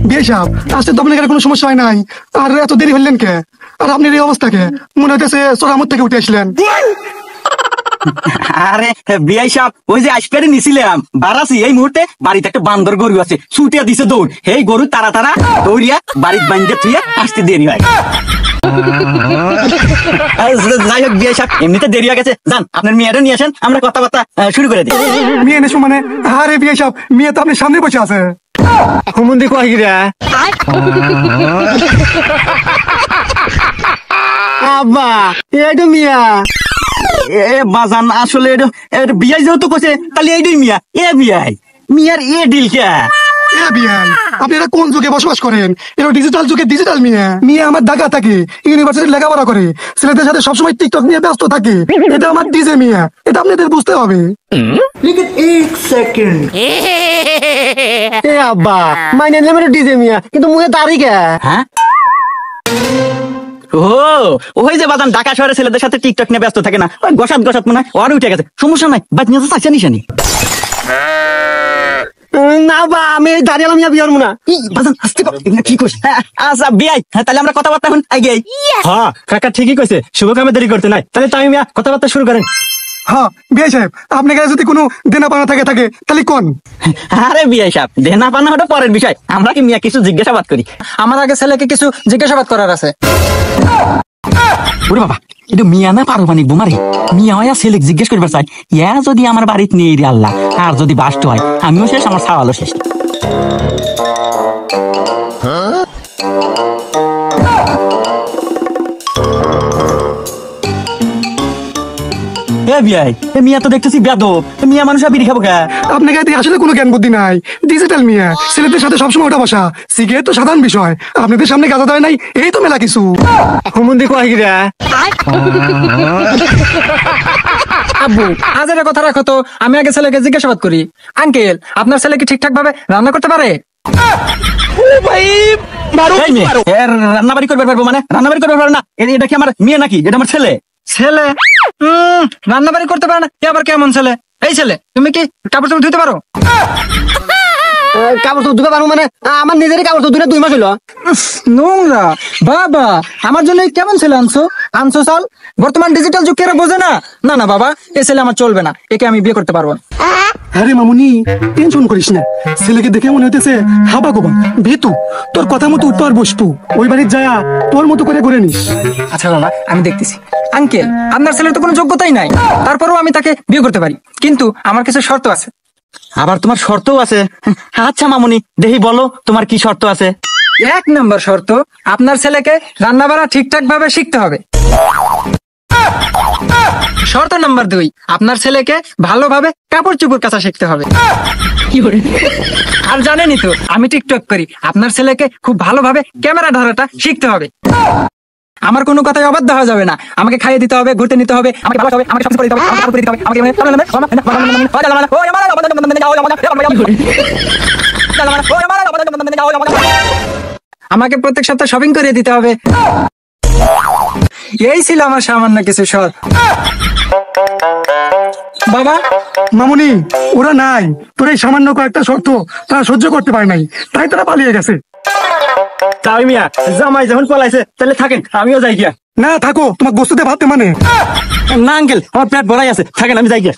বিয়ে সাহেব, আসতে তো আপনার কোনো সমস্যা হয় নাই, আর এত দেরি হলেন কে? আর আপনার এই অবস্থা কে? মনে হইতেছে সোরামত থেকে উঠে আসলেন। আরে বিআই সাহেব, ওই যে আইসপেরে নিছিলাম বারাসি, এই মুহূর্তে বাড়িতে একটা বান্দর গরু আছে, ছুটিয়া দিছে দৌড়, এই গরু তারা তারা দৌড়িয়া বাড়ির বাইন্দে থুইয়া আসতে দেরি হয়। যাই হোক বিআই সাহেব, এমনিতে দেরি হয়ে গেছে, যান আপনার মেয়েটা নিয়ে আসেন, আমরা কথাবার্তা শুরু করে দিই। মেয়ে নেশো মানে? আরে বিয়ে সাহেব, মেয়ে তো আপনার সামনে বসে আছে। হুমন্দি কয় গিরা আব্বা এইটা মিয়া। এ বাজান, আসলে এটা বিআই যেহেতু কইছে তাহলে এইটাই মিয়া। এ বিআই, মিয়ার এ ডিল কে? এ বিয়াই, আপনি এরা কোন যুগে বসবাস করেন? এটা ডিজিটাল যুগে ডিজিটাল মেয়ে। মেয়ে আমার ঢাকা থাকে, ইউনিভার্সিটি লেখাপড়া করে, ছেলেদের সাথে সবসময় টিকটক নিয়ে ব্যস্ত থাকে। এটা আমার ডিজে মেয়ে, এটা আপনাদের বুঝতে হবে। এ আব্বা মাইনে নিলাম এটা ডিজে মিয়া, কিন্তু মুখে দাড়ি কে? হ্যাঁ, ও ওই যে বাদাম ঢাকা শহরে ছেলেদের সাথে টিকটক নিয়ে ব্যস্ত থাকে না, ওই গসাত গসাত মনে হয় ওর উঠে গেছে। সমস্যা নাই, বাদ নিয়ে তো চাইছে নিশানি। না বা আমি দাঁড়িয়ে এলাম মিয়া, বিয়ার মুনা বাদাম আসতে পারো কি করছ? আচ্ছা বিআই, তাহলে আমরা কথাবার্তা এখন আগে। হ্যাঁ কাকা ঠিকই কইছে, শুভ কামে দেরি করতে নাই। তাহলে তাই মিয়া কথাবার্তা শুরু করেন। হ্যাঁ বিয়ে সাহেব, আপনার কাছে যদি কোনো দেনা পাওনা থাকে তাহলে কোন? আরে বিআই সাহেব, দেনা পানা ওটা পরের বিষয়, আমরা কি মিয়া কিছু জিজ্ঞাসাবাদ করি। আমার আগে ছেলেকে কিছু জিজ্ঞাসাবাদ করার আছে। ওরে বাবা, এটা মিয়া না পারমানিক বোমারে? মিয়া হয় ছেলে জিজ্ঞেস করবার চাই, ইয়া যদি আমার বাড়িতে নেই রে আল্লাহ, আর যদি বাস্ট হয় আমিও শেষ, আমার সাওয়ালও শেষ। মিয়া তো দেখতেছি বেদব, মিয়া মানুষ বিড়ি খাবো কে? আপনার কাছে আসলে কোনো জ্ঞান বুদ্ধি নাই। ডিজিটাল মেয়ে, ছেলেদের সাথে সবসময় ওটা বসা, সিগারেট তো সাধারণ বিষয়, আপনাদের সামনে গাঁজা দেয় নাই, এই তো মেলা কিছু। হুমন্দি কয় গিরা আব্বু আজ একটা কথা রাখো তো, আমি আগে ছেলেকে জিজ্ঞাসাবাদ করি। আঙ্কেল, আপনার ছেলে কি ঠিকঠাক ভাবে রান্না করতে পারে? রান্নাবাড়ি করবে পারবো মানে? রান্নাবাড়ি করবে পারবো না? এটা কি আমার মেয়ে নাকি? এটা আমার ছেলে। ছেলে রান্না বাড়ি করতে পারে না? এ আবার কেমন ছেলে? এই ছেলে, তুমি কি কাপড় চোপড় ধুতে পারো? কাপড় চোপড় ধুতে পারবো মানে? আমার নিজেরই কাপড় চোপড় ধুতে 2 মাস হলো। নোংরা বাবা, আমার জন্য কেমন ছেলে আনছো সাল? বর্তমান ডিজিটাল যুগ কেউ বোঝে না। না না বাবা, এই ছেলে আমার চলবে না, একে আমি বিয়ে করতে পারবো না। আরে মামুনি, টেনশন করিস না, ছেলেকে দেখে মনে হইতেছে হাবা গোবা ভেতু, তোর কথা মতো উঠতো আর বসতু, ওই বাড়ির যায়া তোর মতো করে ঘুরে নিস। আচ্ছা বাবা, আমি দেখতেছি। আঙ্কেল, আপনার ছেলের তো কোনো যোগ্যতাই নাই, তারপরেও আমি তাকে বিয়ে করতে পারি, কিন্তু আমার কিছু শর্ত আছে। আবার তোমার শর্তও আছে? আচ্ছা মামুনি, দেখি বলো তোমার কি শর্ত আছে। 1 নম্বর শর্ত, আপনার ছেলেকে রান্না বান্না ঠিকঠাক ভাবে শিখতে হবে। শর্ত নাম্বার 2, আপনার ছেলেকে ভালোভাবে কাপড় চোপড় কাচা শিখতে হবে। আর জানেনই তো আমি টিকটক করি, আপনার ছেলেকে খুব ভালোভাবে ক্যামেরা ধরাটা শিখতে হবে। আমার কোনো কথাই অবাধ্য হওয়া যাবে না, আমাকে খাইয়ে দিতে হবে, ঘুরতে নিতে হবে, আমাকে ভালো হবে, আমাকে সবকিছু করে দিতে হবে, আমাকে কাপড় পরে দিতে হবে, আমাকে প্রত্যেক সপ্তাহে শপিং করে দিতে হবে। এই ছিল আমার সামান্য কিছু শর্ত। বাবা মামুনি, ওরা নাই, তোর এই সামান্য কয়েকটা শর্ত তারা সহ্য করতে পারে নাই, তাই তারা পালিয়ে গেছে। তাই মিয়া, জামাই যখন পলাইছে তাহলে থাকেন, আমিও যাই গিয়া। না থাকো, তোমার গোস্তুতে ভাবতে মানে না আঙ্কেল, আমার পেট ভরাই আছে, থাকেন আমি যাই গিয়া।